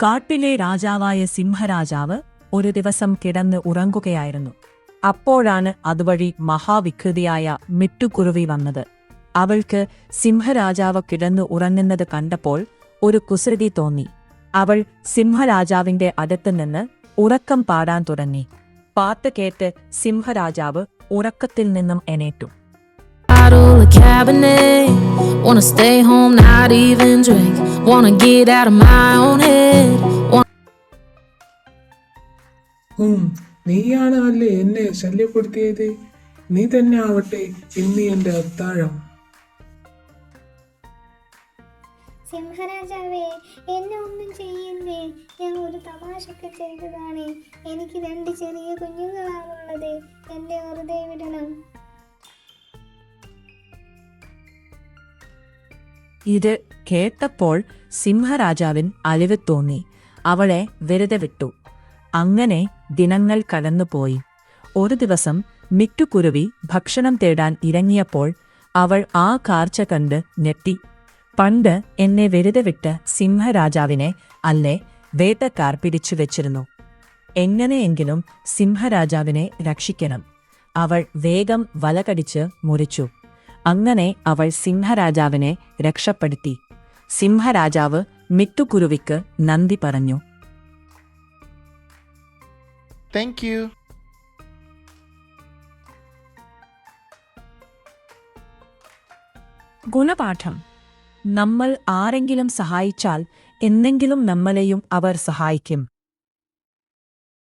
കാട്ടിലെ രാജാവായ സിംഹരാജാവ് ഒരു ദിവസം കിടന്ന് ഉറങ്ങുകയായിരുന്നു. അപ്പോഴാണ് അതുവഴി മഹാവികൃതിയായ മിട്ടുകുരുവി വന്നത്. അവൾക്ക് സിംഹരാജാവ് കിടന്നു ഉറങ്ങുന്നത് കണ്ടപ്പോൾ ഒരു കുസൃതി തോന്നി. അവൾ സിംഹരാജാവിന്റെ അടുത്തുനിന്ന് ഉറക്കം പാടാൻ തുടങ്ങി. പാട്ട് കേട്ട് സിംഹരാജാവ് ഉറക്കത്തിൽ നിന്നും എണീറ്റു. Bottle of Cabernet, wanna stay home, not even drink, wanna get out of my own head. നീയാണ് അല്ലേ എന്നെ ശല്യപ്പെടുത്തിയത്? നീ തന്നെ ആവട്ടെ ഇന്ന് എന്റെ അത്താഴം. സിംഹരാജാവേ, എന്നെ ഒന്നും ചെയ്യല്ലേ. ഞാൻ ഒരു തമാശക്ക് ചെയ്തതാണ്. എനിക്ക് 2 ചെറിയ കുഞ്ഞുങ്ങളാണുള്ളത്. എന്നെ വെറുതെ വിടണം. ഇത് കേട്ടപ്പോൾ സിംഹരാജാവിന് അലിവ് തോന്നി. അവളെ വെറുതെ വിട്ടു. അങ്ങനെ ദിനങ്ങൾ കടന്നുപോയി. ഒരു ദിവസം മിട്ടുകുരുവി ഭക്ഷണം തേടാൻ ഇറങ്ങിയപ്പോൾ അവൾ ആ കാഴ്ച കണ്ട് ഞെട്ടി. പണ്ട് എന്നെ വെറുതെ വിട്ട് സിംഹരാജാവിനെ അല്ലേ വേട്ടക്കാർ പിടിച്ചു വെച്ചിരുന്നു. എങ്ങനെയെങ്കിലും സിംഹരാജാവിനെ രക്ഷിക്കണം. അവൾ വേഗം വലകടിച്ച് മുറിച്ചു. അങ്ങനെ അവൾ സിംഹരാജാവിനെ രക്ഷപ്പെടുത്തി. സിംഹരാജാവ് മിട്ടുകുരുവിക്ക് നന്ദി പറഞ്ഞു. Thank you. ഗുണപാഠം: നമ്മൾ ആരെങ്കിലും സഹായിച്ചാൽ എന്നെങ്കിലും നമ്മളെയും അവർ സഹായിക്കും.